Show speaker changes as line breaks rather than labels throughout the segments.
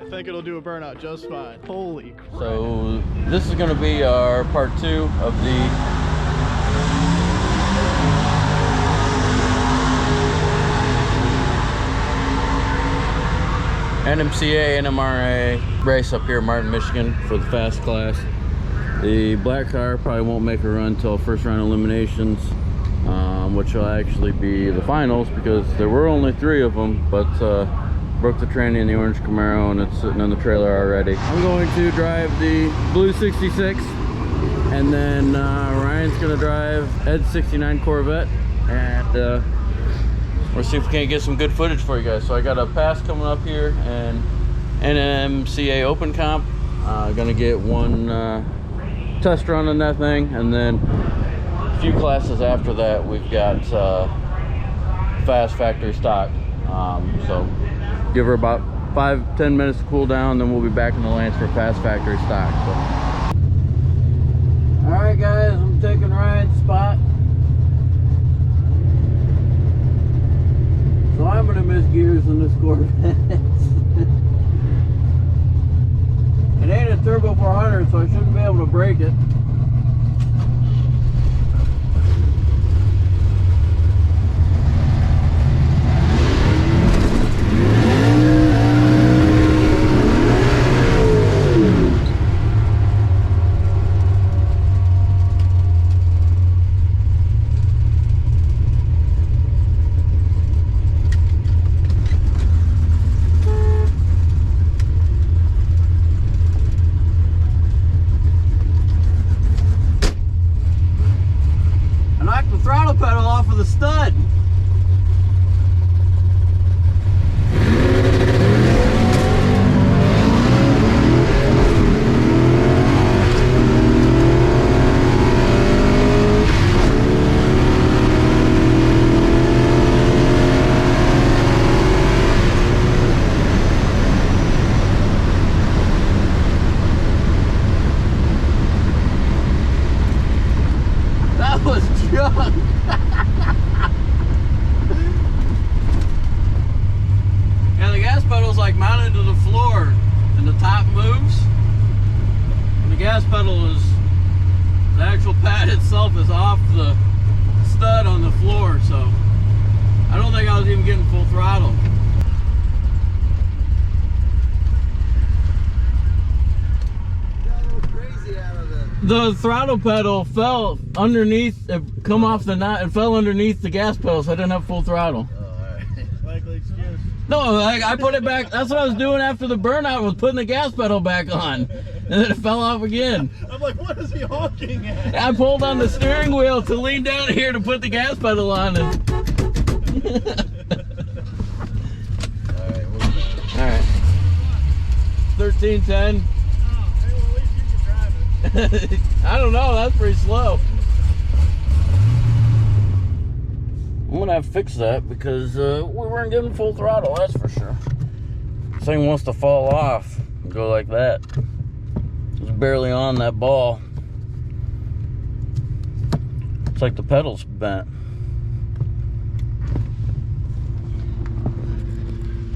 think it'll do a burnout just fine. Holy crap.
So this is going to be our part 2 of the NMCA NMRA race up here in Martin, Michigan for the fast class. The black car probably won't make a run until first round eliminations, which will actually be the finals because there were only 3 of them, but broke the tranny in the orange Camaro and it's sitting in the trailer already. I'm going to drive the blue 66, and then Ryan's gonna drive Ed's 69 Corvette, and we'll see if we can't get some good footage for you guys. So I got a pass coming up here and NMCA Open Comp. Gonna get one test run on that thing, and then a few classes after that we've got fast factory stock. So give her about 5-10 minutes to cool down, then we'll be back in the lanes for fast factory stock. So. All right, guys, I'm taking Ryan's spot. So I'm gonna miss gears in this Corvette. It ain't a turbo 400, so I shouldn't be able to break it. Throttle pedal off of the stud. That was junk. Yeah, the gas pedal's like mounted to the floor and the top moves. And the gas pedal is, the actual pad itself is off the stud on the floor, so I don't think I was even getting full throttle. The throttle pedal fell underneath, it come off the knot and fell underneath the gas pedal, so I didn't have full throttle.
Oh, alright. Likely excuse.
No, I put it back. That's what I was doing after the burnout, was putting the gas pedal back on. And then it fell off again.
I'm like, what is he honking at?
I pulled on the steering wheel to lean down here to put the gas pedal on. And Alright. 1310. I don't know, that's pretty slow. I'm gonna have to fix that because we weren't getting full throttle, that's for sure. This thing wants to fall off and go like that. It's barely on that ball. It's like the pedal's bent.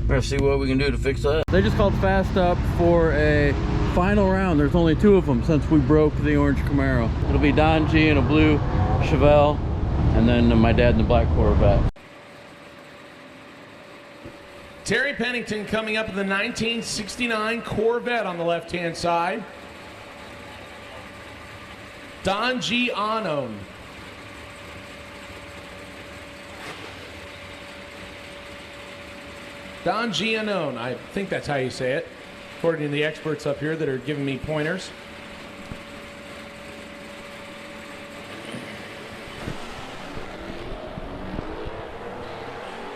We're gonna see what we can do to fix that. They just called fast up for a final round. There's only 2 of them since we broke the orange Camaro. It'll be Don G in a blue Chevelle, and then my dad in the black Corvette.
Terry Pennington coming up in the 1969 Corvette on the left-hand side. Don G Unknown. Don G Unknown, I think that's how you say it, according to the experts up here that are giving me pointers.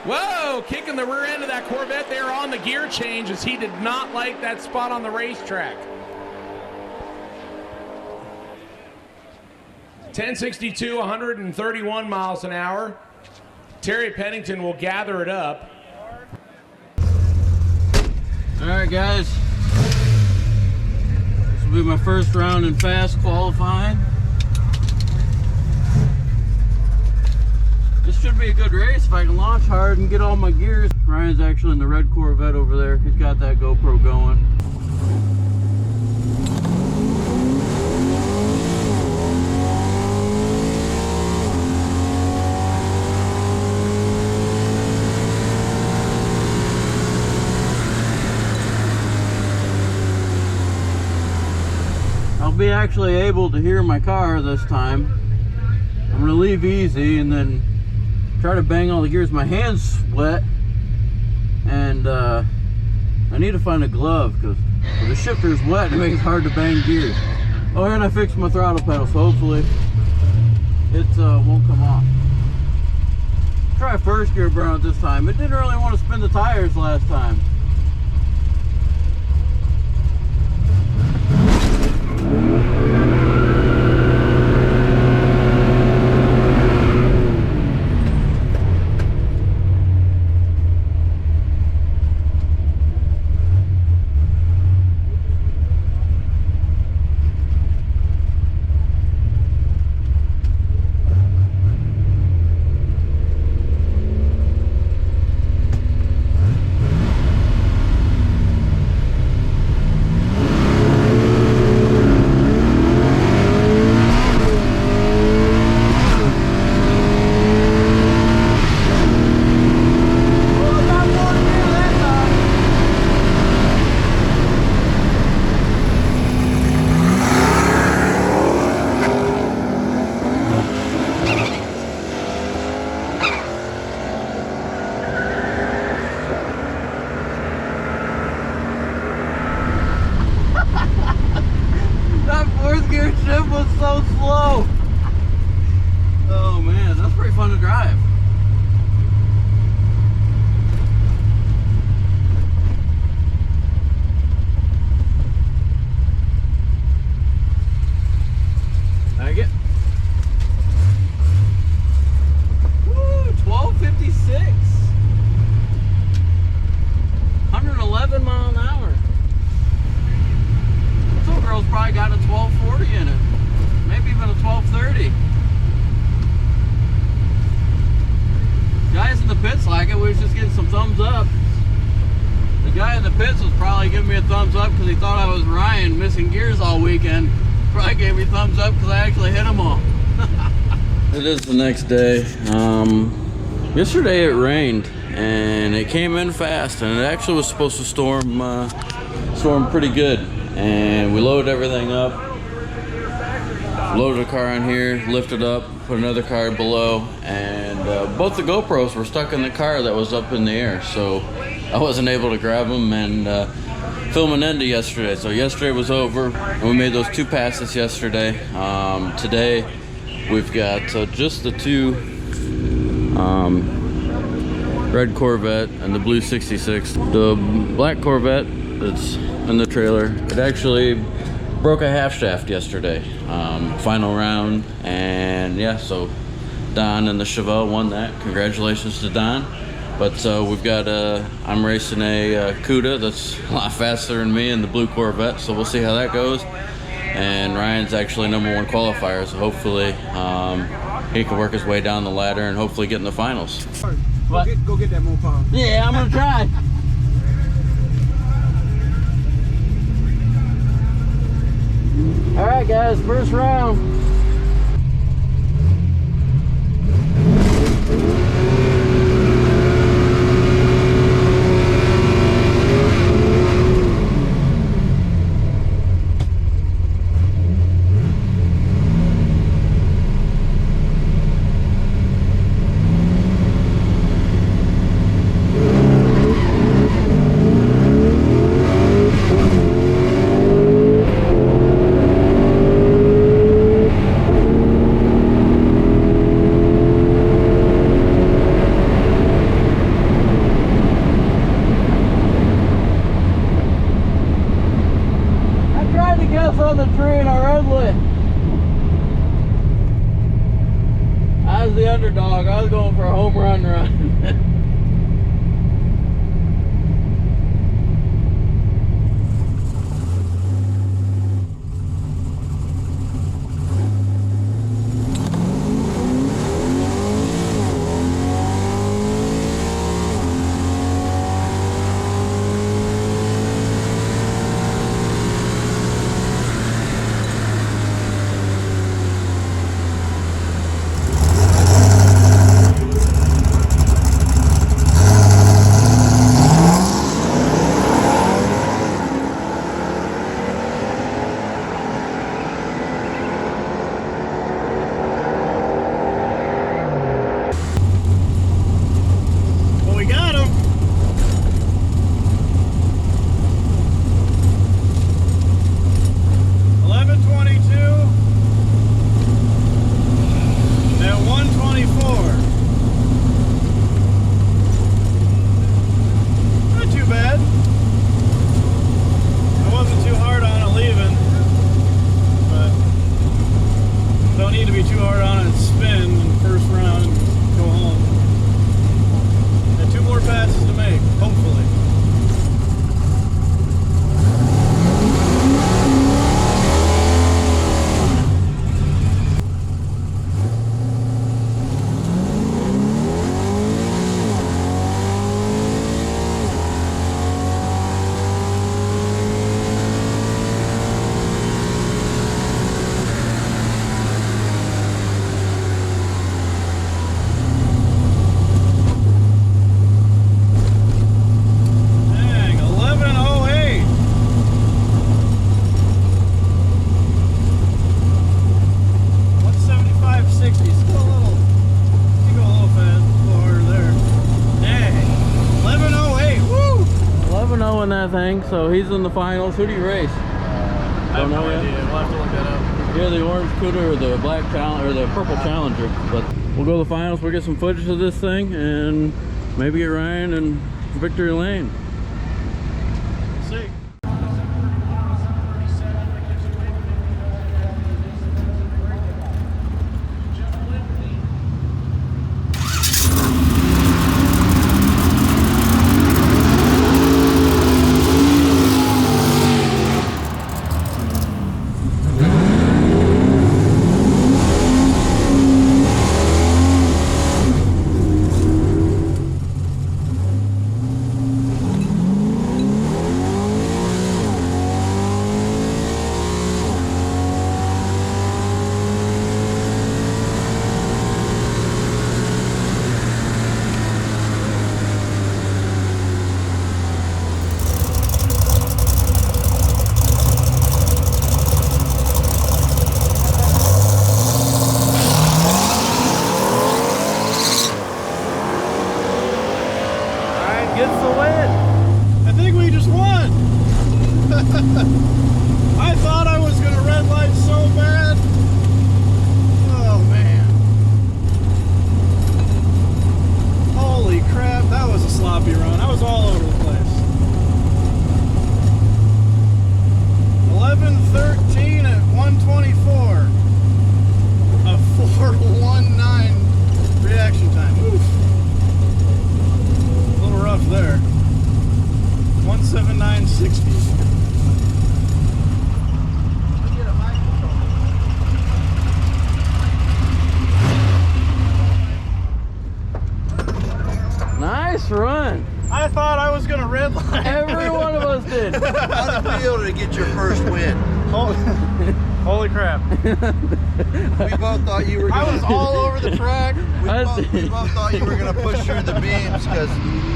Whoa, kicking the rear end of that Corvette there on the gear change, as he did not like that spot on the racetrack. 1062, 131 miles an hour. Terry Pennington will gather it up.
All right, guys. This will be my first round in fast qualifying. This should be be a good race if I can launch hard and get all my gears. Ryan's actually in the red Corvette over there. He's got that GoPro going. I'll be actually able to hear my car this time. I'm gonna leave easy and then try to bang all the gears. My hands wet, and I need to find a glove because the shifter's wet and it makes it hard to bang gears. Oh, and I fixed my throttle pedal, so hopefully it won't come off. Try first gear burnout this time. It didn't really want to spin the tires last time. So slow. Oh man, that's pretty fun to drive. Tag it. Woo, 1256. 111 mile an hour. This old girl's probably got a 1240 in it. Maybe even a 1230. Guys in the pits like it. We was just getting some thumbs up. The guy in the pits was probably giving me a thumbs up because he thought I was Ryan missing gears all weekend. Probably gave me a thumbs up because I actually hit them all. It is the next day. Yesterday it rained and it came in fast, and it actually was supposed to storm pretty good. And we loaded everything up. Loaded a car on here, lifted up, put another car below, and both the GoPros were stuck in the car that was up in the air, so I wasn't able to grab them and film an end to yesterday. So yesterday was over, and we made those 2 passes yesterday. Today we've got just the 2 red Corvette and the blue 66. The black Corvette that's in the trailer, it actually broke a half shaft yesterday, final round, and yeah, so Don and the Chevelle won that. Congratulations to Don. But we've got I'm racing a Cuda that's a lot faster than me in the blue Corvette, so we'll see how that goes. And Ryan's actually #1 qualifier, so hopefully he can work his way down the ladder and hopefully get in the finals.
Go get that moped.
Yeah, I'm gonna try. All right, guys, first round. On the tree and I run lit. I was the underdog. I was going for a home run. so he's in the finals. Who do you race?
I have no idea. We'll have to look that up.
Either the orange Cuda or the black Challenger, or the purple Challenger. But we'll go to the finals. We'll get some footage of this thing and maybe get Ryan in victory lane.
See.
Gets the win.
I think we just won. I thought I was gonna red light so bad. Oh man. Holy crap, that was a sloppy run. I was all over the place. 11:13 at 124. A 4:19 reaction time. Oof. Rough there. 179.60.
Nice run.
I thought I was gonna red light.
Every one of us did.
How did you be able to get your first win?
Holy crap.
We both thought you were
I
gonna,
was all over the track.
we both thought you were gonna push through the beams because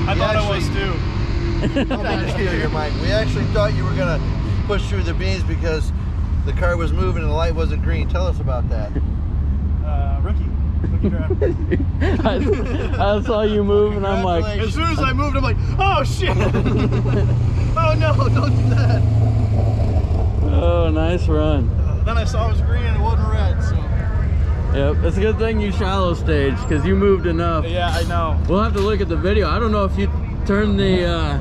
I thought I was too.
Don't make me steal your mic. We actually thought you were gonna push through the beams because the car was moving and the light wasn't green. Tell us about that.
Rookie driver.
I saw you move and I'm like,
As soon as I moved, I'm like, oh shit. Oh no, don't do that.
oh, nice run.
Then I saw it was green and it wasn't red, so.
Yep, it's a good thing you shallow stage because you moved enough.
Yeah, I know.
We'll have to look at the video. I don't know if you turned the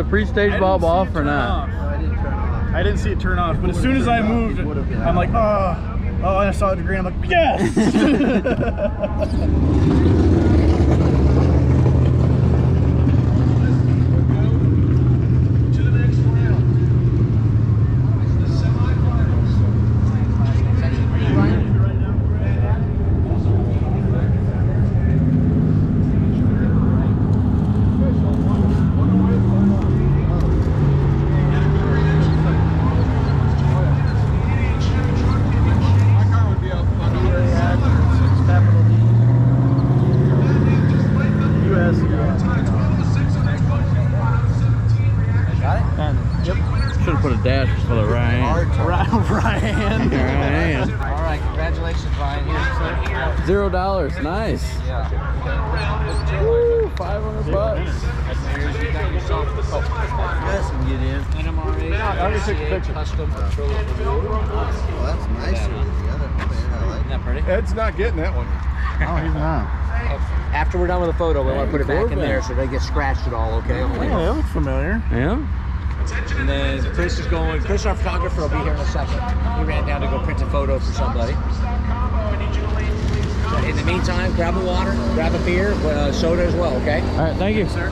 pre-stage bulb off or not.
I didn't see it turn off, but as soon as I moved, I'm like, oh, and I saw it green. I'm like, yes.
Should have put a dash for the Ryan.
Ryan.
Ryan.
All right, congratulations, Ryan. Here,
$0. Nice.
yeah.
Woo, $500.
Here's you got yourself the
Yes, and get in.
NMRA, NMCA custom control.
Well, that's nicer than the other. Man, I like
Isn't that pretty?
Ed's not getting that one.
Oh, he's not.
After we're done with the photo, we want to put it back in there so it doesn't get scratched at all, okay?
Yeah, that looks familiar.
Yeah.
And then Chris is going, Chris, our photographer, will be here in a second. He ran down to go print a photo for somebody. So in the meantime, grab a water, grab a beer, soda as well, okay?
All right, thank you, sir.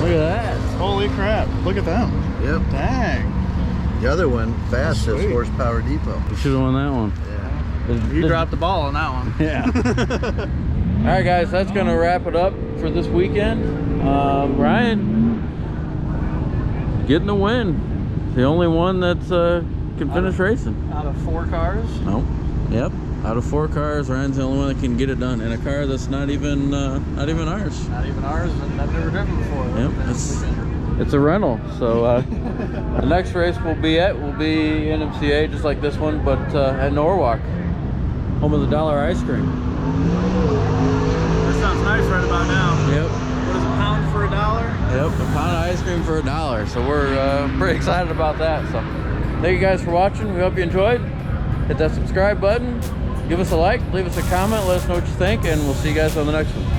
Look at that.
Holy crap. Look at them.
Yep.
Dang.
The other one, fast, says
Sweet.
Horsepower Depot.
You should have won that one.
Yeah.
You dropped the ball on that one.
Yeah. All right, guys, that's going to wrap it up for this weekend. Ryan, getting the win. The only one that's can finish racing.
Out of 4 cars?
No. Yep. Out of 4 cars, Ryan's the only one that can get it done in a car that's not even ours.
Not even ours, and I've never driven before.
Yep. It's a rental. So the next race will be NMCA, just like this one, but at Norwalk, home of the dollar ice cream.
That sounds nice right about now.
Yep.
What is a pound for $1?
Yep, a pound of ice cream for $1. So we're pretty excited about that. So thank you guys for watching. We hope you enjoyed. Hit that subscribe button. Give us a like. Leave us a comment. Let us know what you think. And we'll see you guys on the next one.